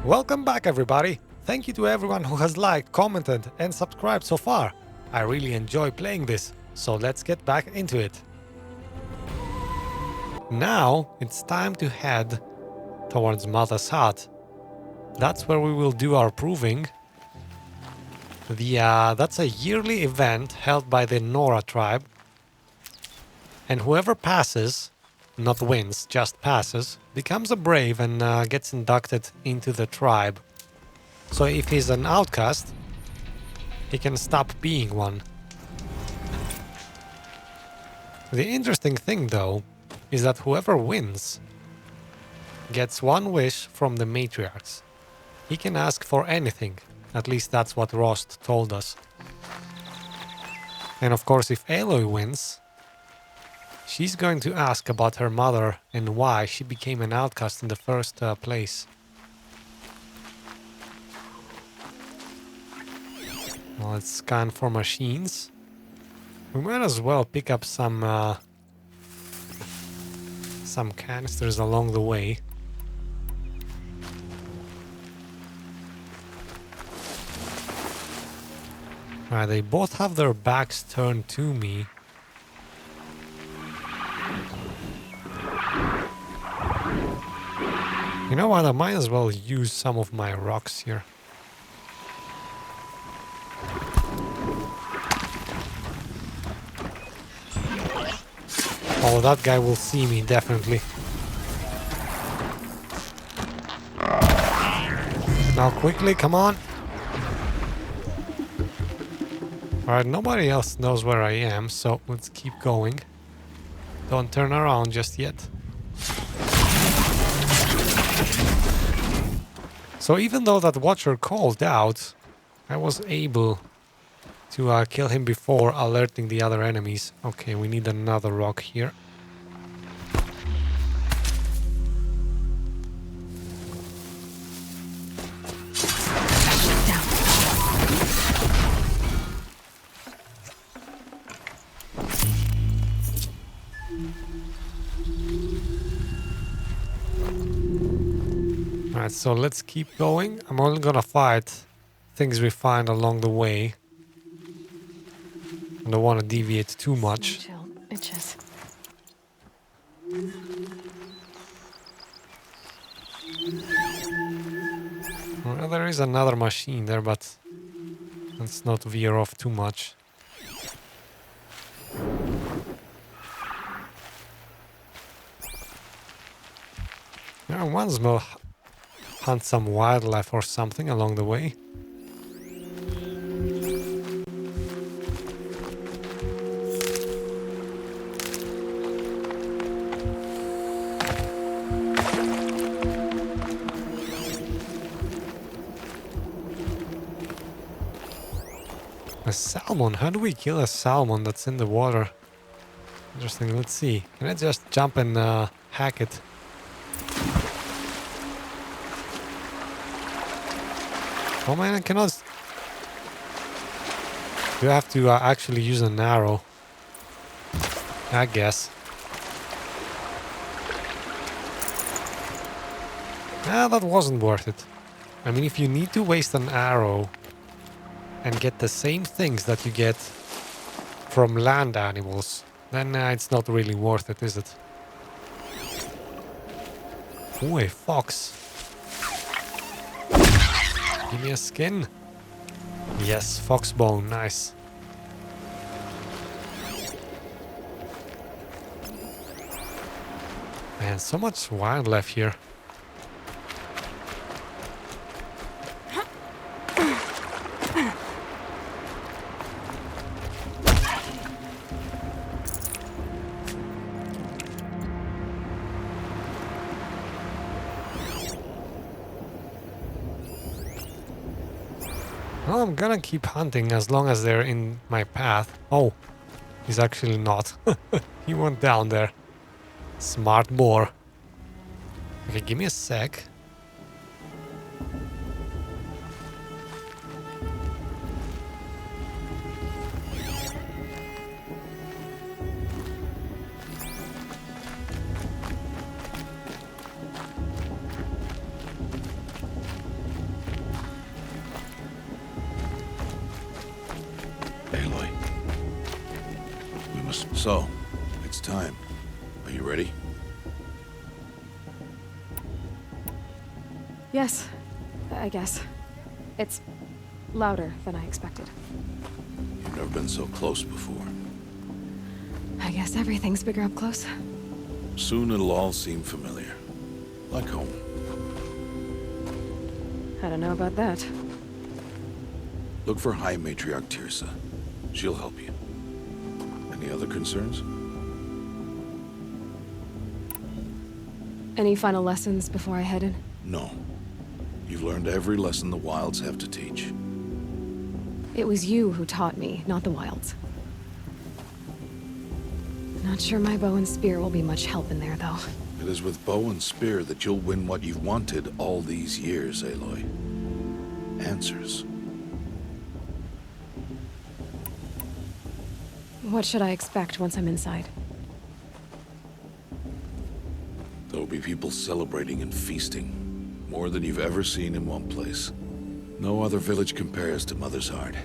Welcome back, everybody! Thank you to everyone who has liked, commented and subscribed so far. I really enjoy playing this, so let's get back into it. Now it's time to head towards Mother's Hut. That's where we will do our proving. That's a yearly event held by the Nora tribe. And whoever passes, not wins, just passes, becomes a brave and gets inducted into the tribe. So if he's an outcast, he can stop being one. The interesting thing, though, is that whoever wins gets one wish from the matriarchs. He can ask for anything. At least that's what Rost told us. And of course, if Aloy wins, she's going to ask about her mother and why she became an outcast in the first place. Well, let's scan for machines. We might as well pick up some canisters along the way. Alright, they both have their backs turned to me. You know what, I might as well use some of my rocks here. Oh, that guy will see me, definitely. Now quickly, come on! Alright, nobody else knows where I am, so let's keep going. Don't turn around just yet. So even though that watcher called out, I was able to kill him before alerting the other enemies. Okay, we need another rock here. Alright, so let's keep going. I'm only gonna fight things we find along the way. I don't want to deviate too much. Chill, bitches. Well, there is another machine there, but let's not veer off too much. Yeah, might as well hunt some wildlife or something along the way. A salmon? How do we kill a salmon that's in the water? Interesting, let's see. Can I just jump and hack it? Oh man, I cannot... You have to actually use an arrow, I guess. Ah, that wasn't worth it. I mean, if you need to waste an arrow and get the same things that you get from land animals, then it's not really worth it, is it? Ooh, a fox. Give me a skin. Yes, fox bone, nice. Man, so much wildlife here. Well, I'm gonna keep hunting as long as they're in my path. Oh, he's actually not. He went down there. Smart boar. Okay, give me a sec. So, it's time. Are you ready? Yes, I guess. It's louder than I expected. You've never been so close before. I guess everything's bigger up close. Soon it'll all seem familiar. Like home. I don't know about that. Look for High Matriarch Teersa. She'll help you. Any other concerns? Any final lessons before I head in? No. You've learned every lesson the Wilds have to teach. It was you who taught me, not the Wilds. Not sure my bow and spear will be much help in there, though. It is with bow and spear that you'll win what you've wanted all these years, Aloy. Answers. What should I expect once I'm inside? There'll be people celebrating and feasting. More than you've ever seen in one place. No other village compares to Mother's Heart.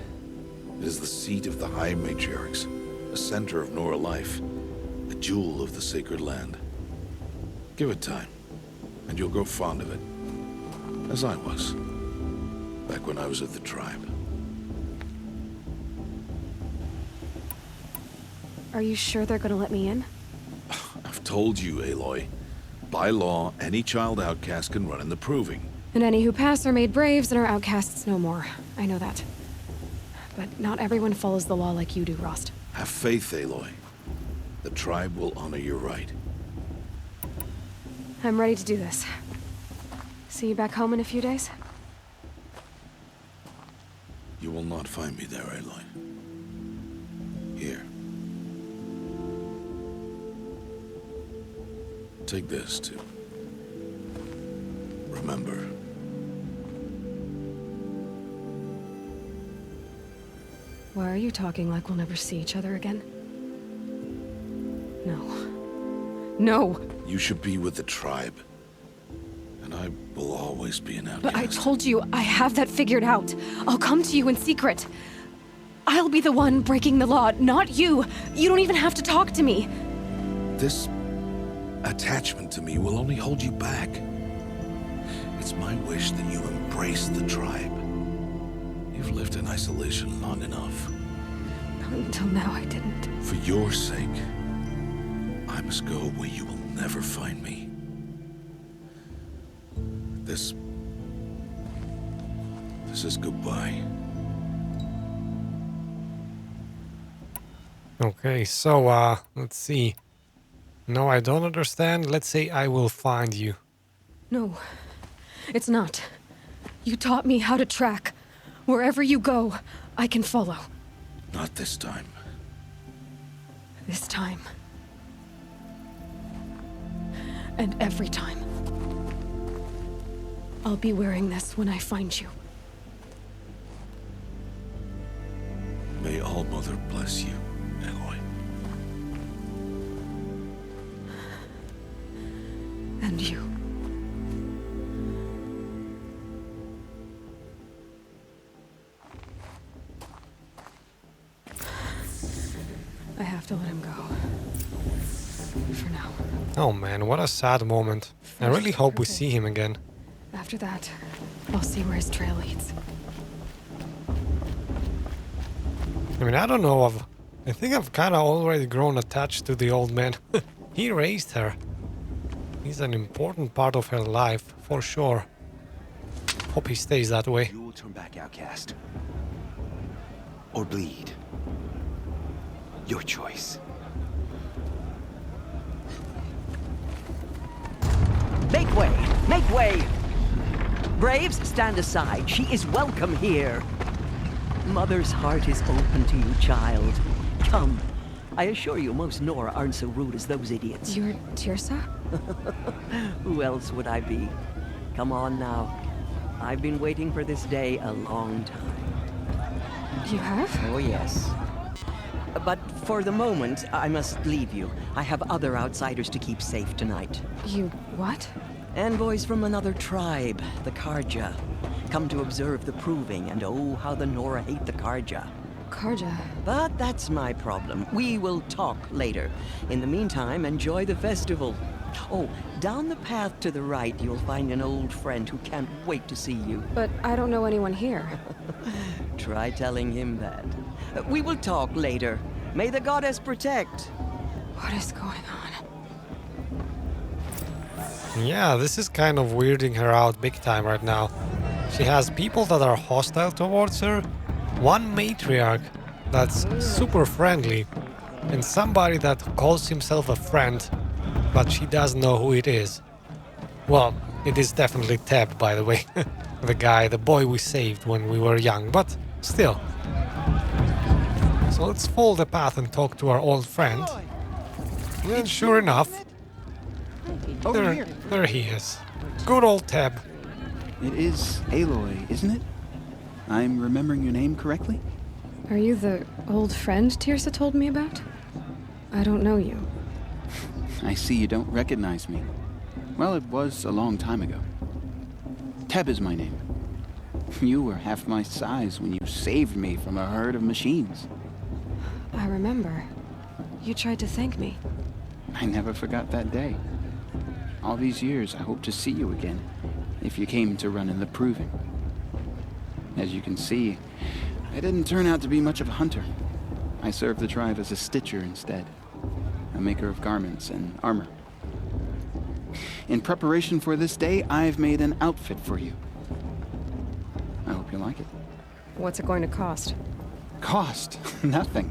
It is the seat of the High Matriarchs, a center of Nora life, a jewel of the sacred land. Give it time, and you'll grow fond of it. As I was, back when I was at the tribe. Are you sure they're gonna let me in? I've told you, Aloy. By law, any child outcast can run in the proving. And any who pass are made braves and are outcasts no more. I know that. But not everyone follows the law like you do, Rost. Have faith, Aloy. The tribe will honor your right. I'm ready to do this. See you back home in a few days? You will not find me there, Aloy. Here. Take this, too. Remember. Why are you talking like we'll never see each other again? No. No! You should be with the tribe. And I will always be an outcast. But I told you, I have that figured out. I'll come to you in secret. I'll be the one breaking the law, not you. You don't even have to talk to me. This attachment to me will only hold you back. It's my wish that you embrace the tribe. You've lived in isolation long enough. Until now, I didn't. For your sake, I must go where you will never find me. This is goodbye. Okay, so, let's see. No, I don't understand. Let's say I will find you. No, it's not. You taught me how to track. Wherever you go, I can follow. Not this time. This time. And every time. I'll be wearing this when I find you. May All Mother bless you, Aloy. And you. I have to let him go. For now. Oh man, what a sad moment. I really hope we see him again. After that, I'll see where his trail leads. I mean, I don't know, I think I've kind of already grown attached to the old man. He raised her. He's an important part of her life, for sure. Hope he stays that way. You will turn back, outcast. Or bleed. Your choice. Make way! Make way! Braves, stand aside. She is welcome here. Mother's heart is open to you, child. Come. I assure you, most Nora aren't so rude as those idiots. You're Teersa? Who else would I be? Come on now. I've been waiting for this day a long time. You have? Oh, yes. But for the moment, I must leave you. I have other outsiders to keep safe tonight. You what? Envoys from another tribe, the Karja. Come to observe the proving, and oh, how the Nora hate the Karja. Karja. But that's my problem. We will talk later. In the meantime, enjoy the festival. Oh, down the path to the right, you'll find an old friend who can't wait to see you. But I don't know anyone here. Try telling him that. We will talk later. May the goddess protect. What is going on? Yeah, this is kind of weirding her out big time right now. She has people that are hostile towards her, one matriarch that's super friendly, and somebody that calls himself a friend, but she doesn't know who it is. Well, it is definitely Teb, by the way. The boy we saved when we were young, but still. So let's follow the path and talk to our old friend. And sure enough, there he is. Good old Teb. It is Aloy, isn't it? I'm remembering your name correctly? Are you the old friend Teersa told me about? I don't know you. I see you don't recognize me. Well, it was a long time ago. Teb is my name. You were half my size when you saved me from a herd of machines. I remember. You tried to thank me. I never forgot that day. All these years, I hope to see you again, if you came to run in the Proving. As you can see, I didn't turn out to be much of a hunter. I served the tribe as a stitcher instead, a maker of garments and armor. In preparation for this day, I've made an outfit for you. I hope you like it. What's it going to cost? Cost? Nothing.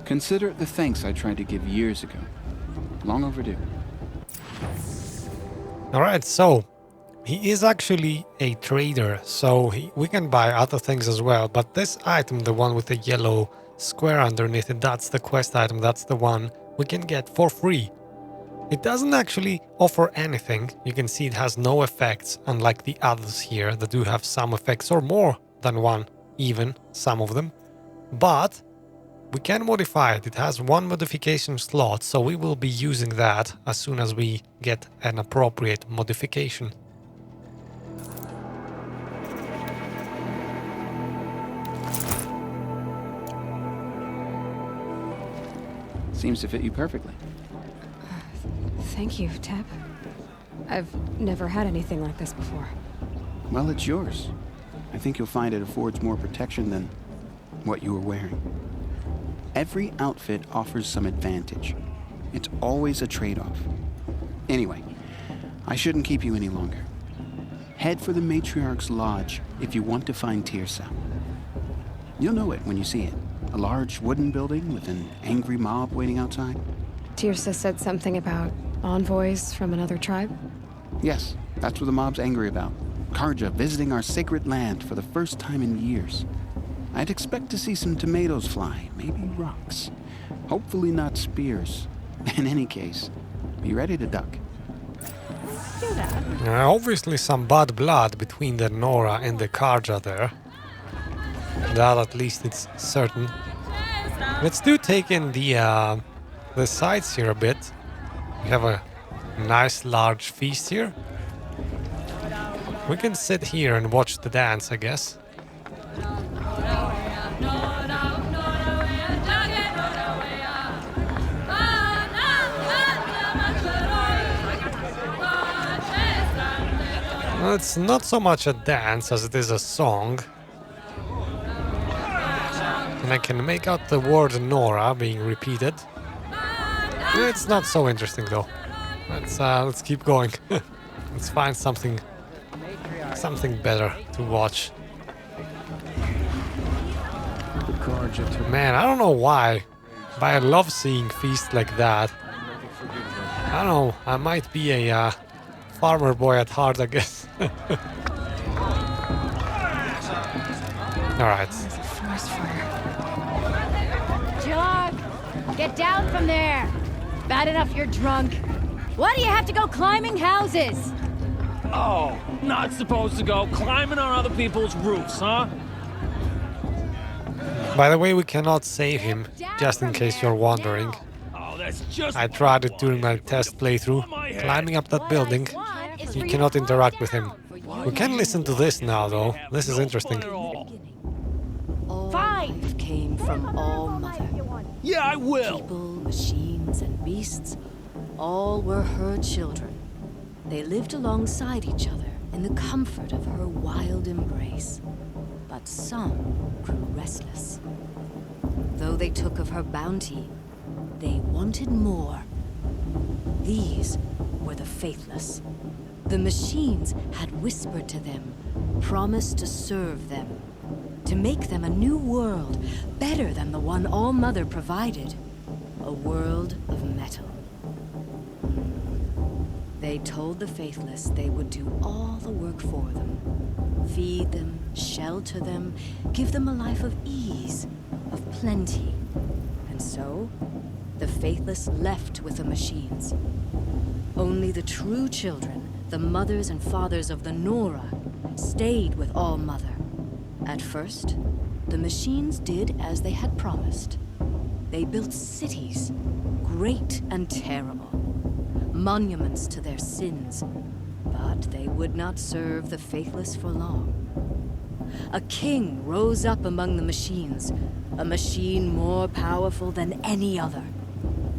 Consider it the thanks I tried to give years ago. Long overdue. Alright, so he is actually a trader, so we can buy other things as well, but this item, the one with the yellow square underneath it, that's the quest item, that's the one we can get for free. It doesn't actually offer anything. You can see it has no effects, unlike the others here that do have some effects, or more than one, even some of them. But we can modify it. It has one modification slot, so we will be using that as soon as we get an appropriate modification. Seems to fit you perfectly. Thank you, Teb. I've never had anything like this before. Well, it's yours. I think you'll find it affords more protection than what you were wearing. Every outfit offers some advantage. It's always a trade-off. Anyway, I shouldn't keep you any longer. Head for the Matriarch's Lodge if you want to find Teersa. You'll know it when you see it. A large wooden building with an angry mob waiting outside. Teersa said something about envoys from another tribe? Yes, that's what the mob's angry about. Karja visiting our sacred land for the first time in years. I'd expect to see some tomatoes fly, maybe rocks. Hopefully not spears. In any case, be ready to duck. Obviously some bad blood between the Nora and the Karja there. That at least it's certain. Let's take in the sights here a bit. We have a nice large feast here. We can sit here and watch the dance, I guess. Well, it's not so much a dance as it is a song. And I can make out the word Nora being repeated. It's not so interesting though. Let's keep going. Let's find something better to watch. Man, I don't know why, but I love seeing feasts like that. I don't know, I might be a farmer boy at heart, I guess. Alright. Forest fire. Jog! Get down from there! Bad enough you're drunk. Why do you have to go climbing houses? Oh, not supposed to go climbing on other people's roofs, huh? By the way, we cannot save him, just in case you're wondering. Oh, that's just I tried it during my test playthrough, climbing up that building. You cannot interact with him. We can listen to this now, though. This is interesting. Fine! came from All Mother. Yeah, I will! People, machines, and beasts, all were her children. They lived alongside each other in the comfort of her wild embrace. But some grew restless. Though they took of her bounty, they wanted more. These were the faithless. The machines had whispered to them, promised to serve them, to make them a new world, better than the one All Mother provided. A world of metal. They told the faithless they would do all the work for them. Feed them, shelter them, give them a life of ease, of plenty. And so, the faithless left with the machines. Only the true children, the mothers and fathers of the Nora, stayed with All Mother. At first, the machines did as they had promised. They built cities, great and terrible, monuments to their sins, but they would not serve the faithless for long. A king rose up among the machines, a machine more powerful than any other,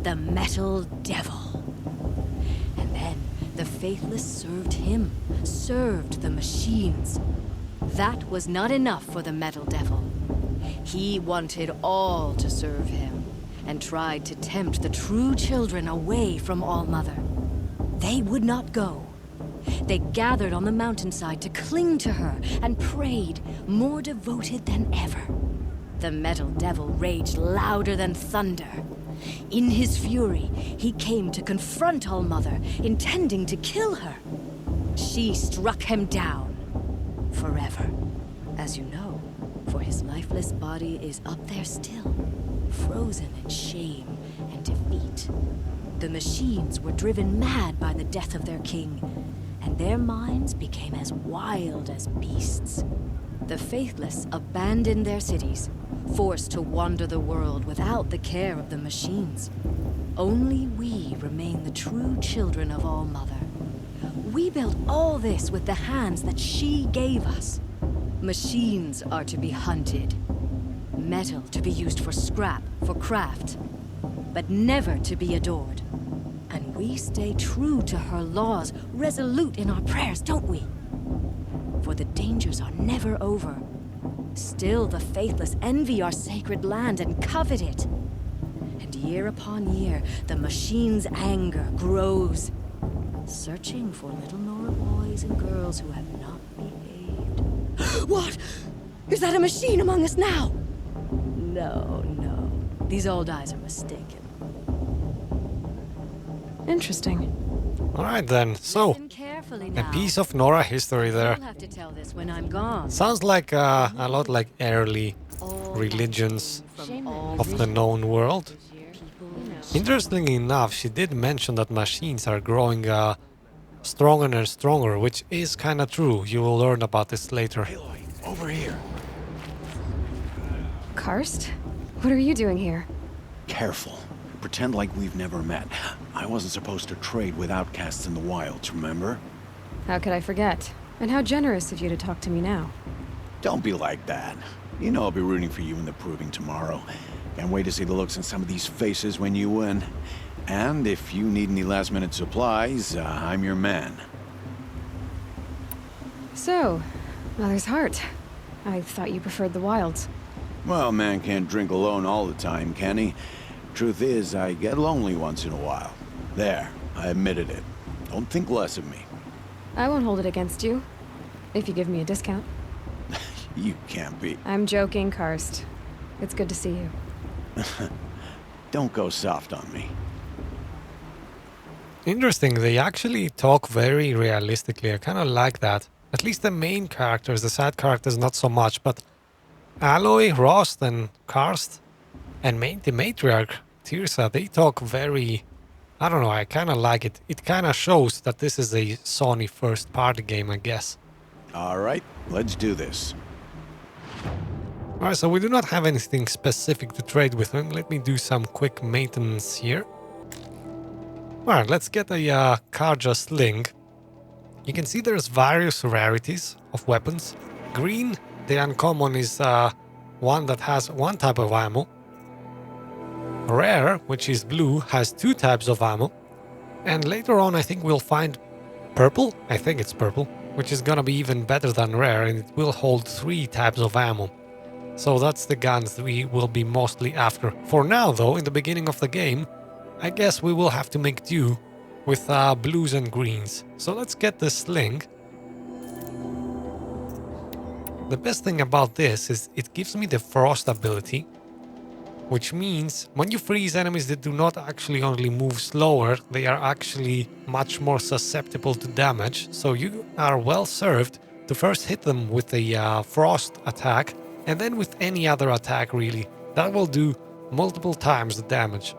the Metal Devil. And then the faithless served him, served the machines. That was not enough for the Metal Devil. He wanted all to serve him, and tried to tempt the true children away from All Mother. They would not go. They gathered on the mountainside to cling to her and prayed, more devoted than ever. The Metal Devil raged louder than thunder. In his fury, he came to confront All Mother, intending to kill her. She struck him down. Forever. As you know, for his lifeless body is up there still, frozen in shame and defeat. The machines were driven mad by the death of their king, and their minds became as wild as beasts. The faithless abandoned their cities, forced to wander the world without the care of the machines. Only we remain the true children of All Mother. We built all this with the hands that she gave us. Machines are to be hunted. Metal to be used for scrap, for craft. But never to be adored. And we stay true to her laws, resolute in our prayers, don't we? For the dangers are never over. Still the faithless envy our sacred land and covet it. And year upon year, the machine's anger grows, searching for little Nora boys and girls who have not behaved. What? Is that a machine among us now? No, no. These old eyes are mistaken. Interesting. Alright then, so, Listen carefully a now. piece of Nora history there. You'll have to tell this when I'm gone. Sounds like a lot like early All religions from all of the known world. people. Interestingly enough, she did mention that machines are growing stronger and stronger, which is kind of true. You will learn about this later. Aloy, over here. Karst? What are you doing here? Careful. Pretend like we've never met. I wasn't supposed to trade with outcasts in the wilds, remember? How could I forget? And how generous of you to talk to me now. Don't be like that. You know I'll be rooting for you in the proving tomorrow. Can't wait to see the looks on some of these faces when you win. And if you need any last-minute supplies, I'm your man. So, Mother's Heart. I thought you preferred the wilds. Well, man can't drink alone all the time, can he? Truth is, I get lonely once in a while. There, I admitted it. Don't think less of me. I won't hold it against you. If you give me a discount. You can't be. I'm joking, Karst. It's good to see you. Don't go soft on me. Interesting, they actually talk very realistically. I kind of like that. At least the main characters, the side characters not so much, but Aloy, Rost and Karst and the matriarch, Teersa, they talk very... I don't know, I kind of like it. It kind of shows that this is a Sony first-party game, I guess. Alright, let's do this. Alright, so we do not have anything specific to trade with him. Let me do some quick maintenance here. Alright, let's get a Karja sling. You can see there's various rarities of weapons. Green, the uncommon, is one that has one type of ammo. Rare, which is blue, has 2 types of ammo. And later on I think we'll find purple, I think it's purple, which is gonna be even better than rare, and it will hold 3 types of ammo. So that's the guns we will be mostly after. For now though, in the beginning of the game, I guess we will have to make do with blues and greens. So let's get the sling. The best thing about this is it gives me the frost ability, which means when you freeze enemies that do not actually only move slower, they are actually much more susceptible to damage. So you are well served to first hit them with a frost attack, and then with any other attack really. That will do multiple times the damage.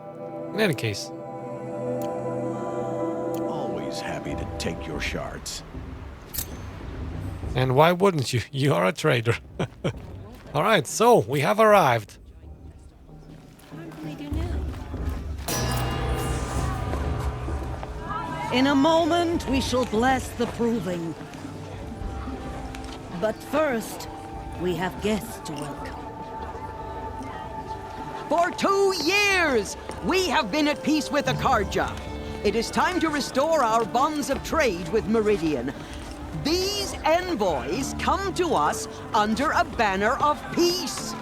In any case. Always happy to take your shards. And why wouldn't you? You are a trader. Alright, so we have arrived. In a moment, we shall bless the proving. But first, we have guests to welcome. For 2 years, we have been at peace with Akarja. It is time to restore our bonds of trade with Meridian. These envoys come to us under a banner of peace.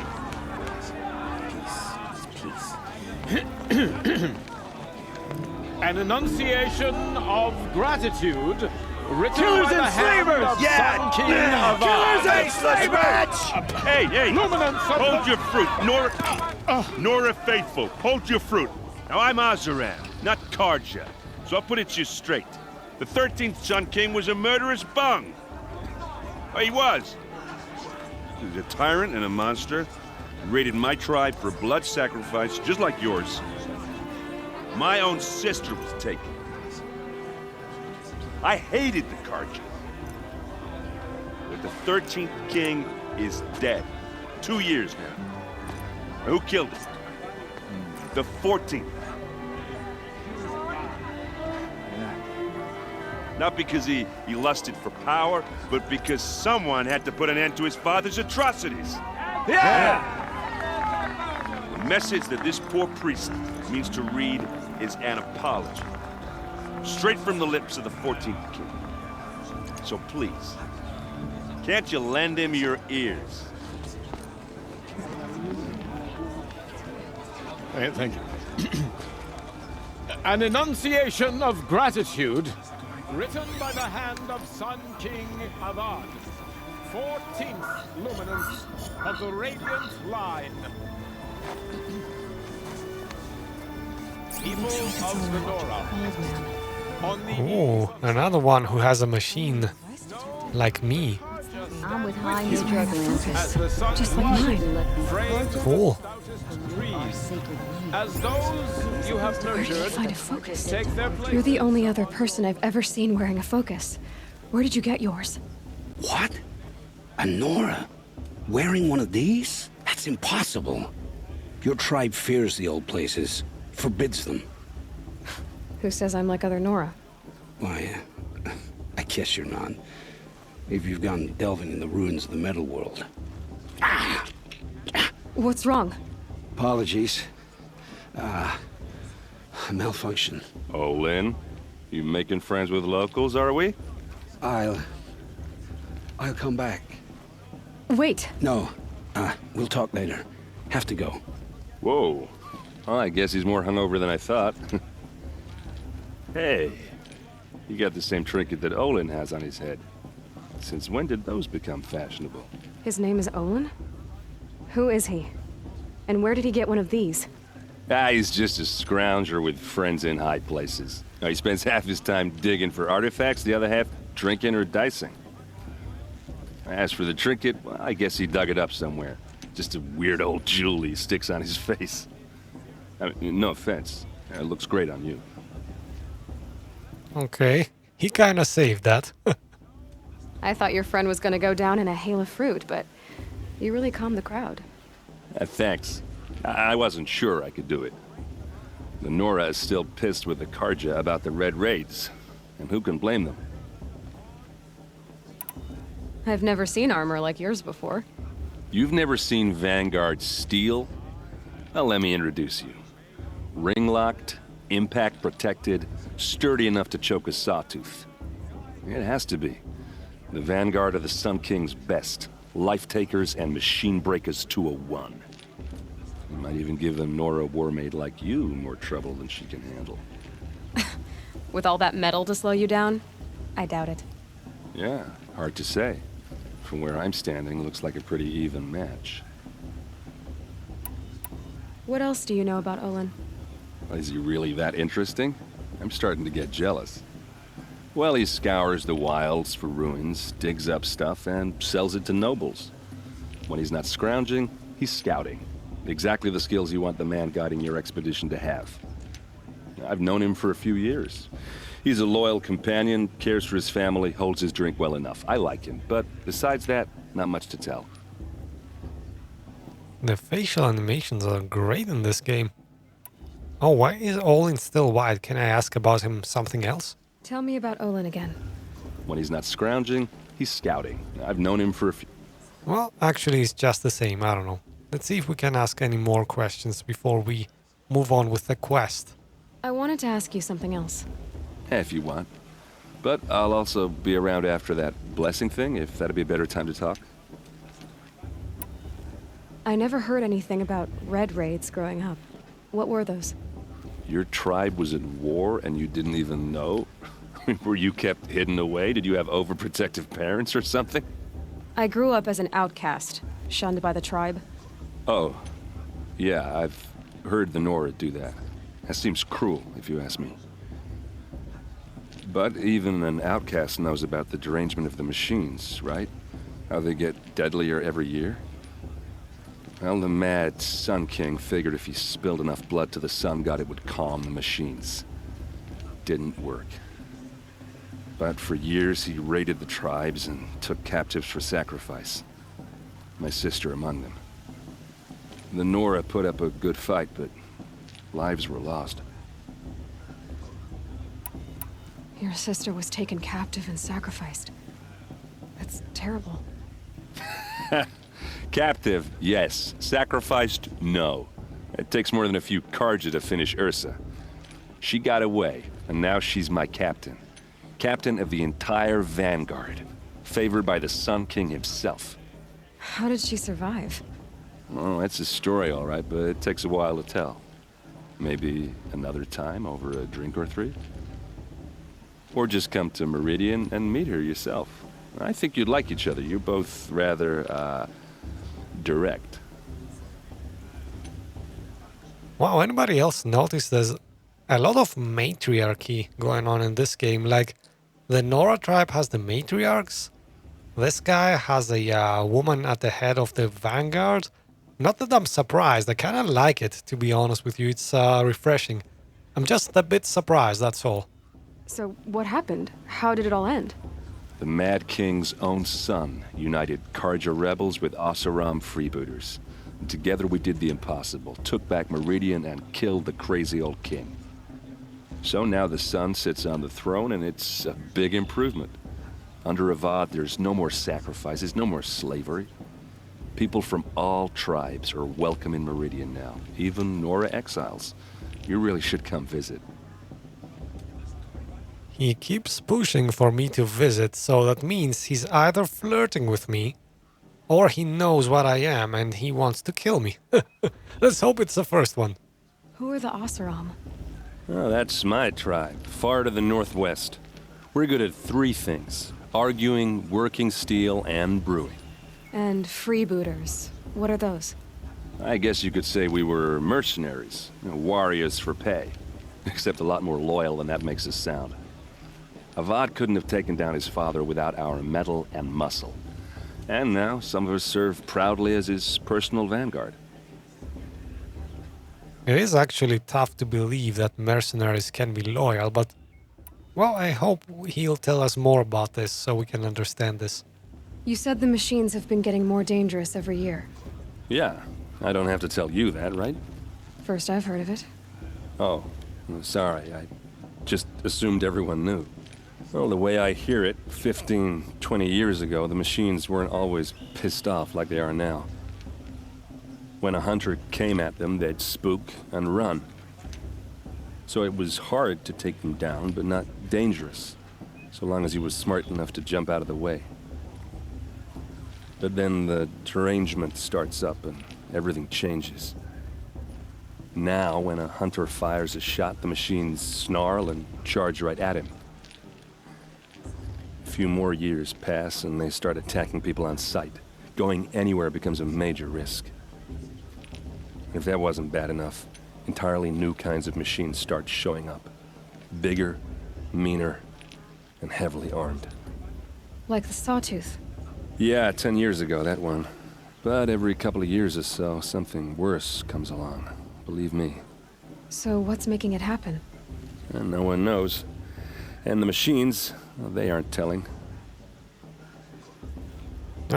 An enunciation of gratitude written Killers by the and hand slavers! of Yeah! Sun King of Killers Ar. and slavers! Hey! Luminance of Hold the- your fruit, Nora Faithful. Hold your fruit. Now I'm Azaran, not Karja, so I'll put it to you straight. The 13th Sun King was a murderous bung. Oh, he was. He was a tyrant and a monster. He raided my tribe for blood sacrifice, just like yours. My own sister was taken. I hated the Karja. But the 13th king is dead. 2 years now. Who killed him? The 14th. Not because he lusted for power, but because someone had to put an end to his father's atrocities. Yeah! The message that this poor priest means to read is an apology. Straight from the lips of the 14th king. So please, can't you lend him your ears? Thank you. An enunciation of gratitude written by the hand of Sun King Avad, 14th luminance of the Radiant Line. People of Venora. On the Oh, another one who has a machine like me. I'm with high matriarch as the sun Just like mine. framed Cool. stoutest trees, as those you have Where did you nurtured find a focus? take their place. You're the only other person I've ever seen wearing a focus. Where did you get yours? What? A Nora? Wearing one of these? That's impossible. Your tribe fears the old places, forbids them. Who says I'm like other Nora? Why, I guess you're not. Maybe you've gone delving in the ruins of the metal world. What's wrong? Apologies. A malfunction. Olin, you making friends with locals, are we? I'll come back. Wait. No, we'll talk later. Have to go. Whoa. Well, I guess he's more hungover than I thought. Hey, you got the same trinket that Olin has on his head. Since when did those become fashionable? His name is Olin? Who is he? And where did he get one of these? He's just a scrounger with friends in high places. He spends half his time digging for artifacts, the other half drinking or dicing. As for the trinket, well, I guess he dug it up somewhere. Just a weird old jewel he sticks on his face. I mean, no offense. It looks great on you. Okay, he kinda saved that. I thought your friend was gonna go down in a hail of fruit, but you really calmed the crowd. Thanks. I wasn't sure I could do it. The Nora is still pissed with the Karja about the Red Raids, and who can blame them? I've never seen armor like yours before. You've never seen Vanguard steel? Well, let me introduce you. Ring-locked, impact-protected, sturdy enough to choke a sawtooth. It has to be. The Vanguard of the Sun King's best. Life-takers and machine breakers to a one. You might even give a Nora warmaid like you more trouble than she can handle. With all that metal to slow you down? I doubt it. Yeah, hard to say. From where I'm standing, looks like a pretty even match. What else do you know about Olin? Is he really that interesting? I'm starting to get jealous. Well, he scours the wilds for ruins, digs up stuff, and sells it to nobles. When he's not scrounging, he's scouting. Exactly the skills you want the man guiding your expedition to have. I've known him for a few years. He's a loyal companion, cares for his family, holds his drink well enough. I like him, but besides that, not much to tell. The facial animations are great in this game. Oh, why is Olin still white? Can I ask about him something else? Tell me about Olin again. When he's not scrounging, he's scouting. I've known him for a few... Well, actually, it's just the same. I don't know. Let's see if we can ask any more questions before we move on with the quest. I wanted to ask you something else. If you want. But I'll also be around after that blessing thing, if that'd be a better time to talk. I never heard anything about red raids growing up. What were those? Your tribe was at war and you didn't even know? Were you kept hidden away? Did you have overprotective parents or something? I grew up as an outcast, shunned by the tribe. Oh, yeah, I've heard the Nora do that. That seems cruel, if you ask me. But even an outcast knows about the derangement of the machines, right? How they get deadlier every year? Well, the mad Sun King figured if he spilled enough blood to the Sun God, it would calm the machines. Didn't work. But for years, he raided the tribes and took captives for sacrifice. My sister among them. The Nora put up a good fight, but lives were lost. Your sister was taken captive and sacrificed. That's terrible. Captive, yes. Sacrificed, no. It takes more than a few Carja to finish Ursa. She got away, and now she's my captain. Captain of the entire Vanguard. Favored by the Sun King himself. How did she survive? Well, that's a story, all right, but it takes a while to tell. Maybe another time over a drink or three? Or just come to Meridian and meet her yourself. I think you'd like each other. You're both rather, direct. Wow, anybody else notice there's a lot of matriarchy going on in this game? Like, the Nora tribe has the matriarchs. This guy has a woman at the head of the Vanguard. Not that I'm surprised. I kind of like it, to be honest with you. It's refreshing. I'm just a bit surprised, that's all. So, what happened? How did it all end? The Mad King's own son united Carja rebels with Oseram freebooters. And together we did the impossible, took back Meridian and killed the crazy old king. So now the son sits on the throne and it's a big improvement. Under Avad, there's no more sacrifices, no more slavery. People from all tribes are welcome in Meridian now, even Nora exiles. You really should come visit. He keeps pushing for me to visit, so that means he's either flirting with me, or he knows what I am and he wants to kill me. Let's hope it's the first one. Who are the Oseram? Oh, that's my tribe, far to the northwest. We're good at three things: arguing, working steel, and brewing. And freebooters. What are those? I guess you could say we were mercenaries, warriors for pay. Except a lot more loyal than that makes us sound. Avad couldn't have taken down his father without our metal and muscle. And now some of us serve proudly as his personal vanguard. It is actually tough to believe that mercenaries can be loyal, but... well, I hope he'll tell us more about this so we can understand this. You said the machines have been getting more dangerous every year. Yeah, I don't have to tell you that, right? First I've heard of it. Oh, sorry, I just assumed everyone knew. Well, the way I hear it, 15, 20 years ago, the machines weren't always pissed off like they are now. When a hunter came at them, they'd spook and run. So it was hard to take them down, but not dangerous, so long as he was smart enough to jump out of the way. But then the derangement starts up and everything changes. Now, when a hunter fires a shot, the machines snarl and charge right at him. A few more years pass and they start attacking people on sight. Going anywhere becomes a major risk. If that wasn't bad enough, entirely new kinds of machines start showing up. Bigger, meaner, and heavily armed. Like the Sawtooth. Yeah, 10 years ago, that one. But every couple of years or so, something worse comes along. Believe me. So what's making it happen? And no one knows. And the machines, well, they aren't telling.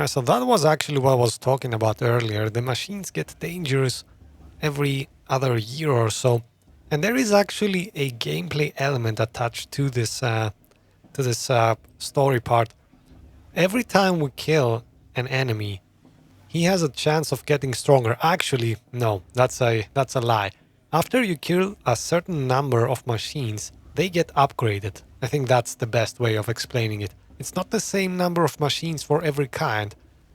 So that was actually what I was talking about earlier. The machines get dangerous every other year or so. And there is actually a gameplay element attached to this story part. Every time we kill an enemy, he has a chance of getting stronger. Actually, no, that's a lie. After you kill a certain number of machines, they get upgraded. I think that's the best way of explaining it. It's not the same number of machines for every kind.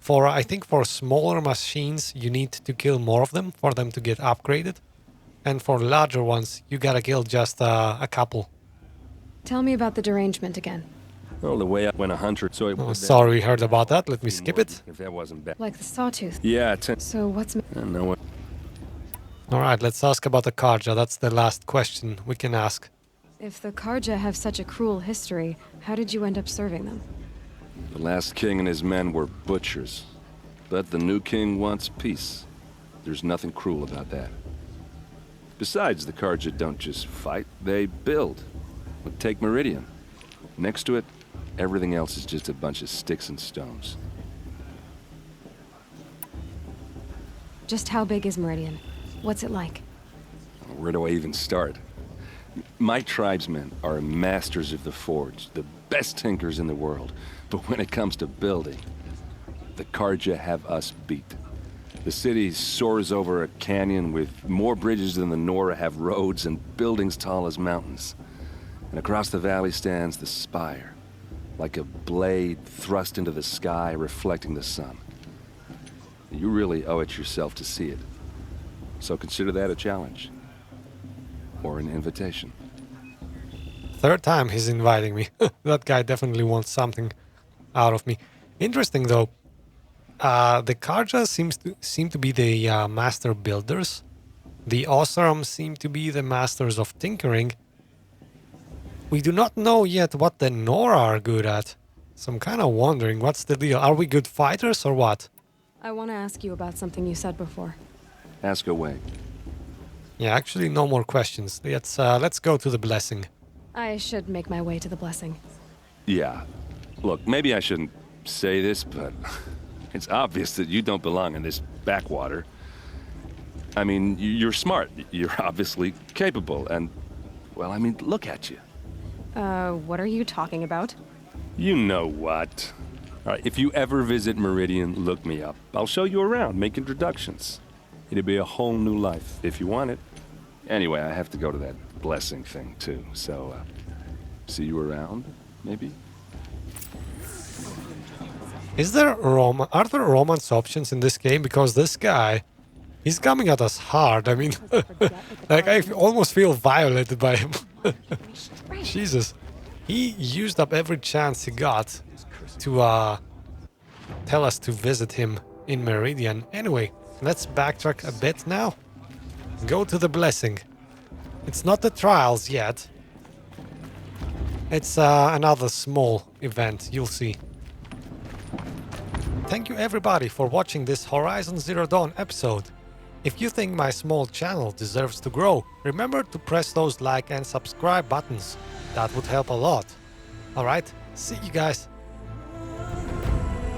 I think for smaller machines, you need to kill more of them for them to get upgraded. And for larger ones, you gotta kill just a couple. Tell me about the derangement again. Well, the way when a hunter... So it was sorry, we heard about that. Let me skip it. If that wasn't bad. Like the Sawtooth. Yeah, So what's... no one... Alright, let's ask about the Karja. That's the last question we can ask. If the Karja have such a cruel history, how did you end up serving them? The last king and his men were butchers. But the new king wants peace. There's nothing cruel about that. Besides, the Karja don't just fight, they build. Take Meridian. Next to it, everything else is just a bunch of sticks and stones. Just how big is Meridian? What's it like? Where do I even start? My tribesmen are masters of the forge, the best tinkers in the world. But when it comes to building, the Karja have us beat. The city soars over a canyon with more bridges than the Nora have roads and buildings tall as mountains. And across the valley stands the spire, like a blade thrust into the sky reflecting the sun. You really owe it yourself to see it. So consider that a challenge. Or an invitation. Third time he's inviting me. That guy definitely wants something out of me. Interesting though. The Karja seem to be the master builders. The Oseram seem to be the masters of tinkering. We do not know yet what the Nora are good at. So I'm kind of wondering, what's the deal? Are we good fighters or what? I want to ask you about something you said before. Ask away. Yeah, actually no more questions. Let's go to the blessing. I should make my way to the blessing. Yeah. Look, maybe I shouldn't say this, but it's obvious that you don't belong in this backwater. I mean, you're smart. You're obviously capable, and, well, I mean, look at you. What are you talking about? You know what. All right, if you ever visit Meridian, look me up. I'll show you around, make introductions. It'll be a whole new life, if you want it. Anyway, I have to go to that blessing thing, too, so, see you around, maybe? Are there romance options in this game? Because this guy, he's coming at us hard. I mean, like, I almost feel violated by him. Jesus. He used up every chance he got to tell us to visit him in Meridian. Anyway, let's backtrack a bit now. Go to the blessing. It's not the trials yet. It's another small event, you'll see. Thank you everybody for watching this Horizon Zero Dawn episode. If you think my small channel deserves to grow, remember to press those like and subscribe buttons. That would help a lot. Alright, see you guys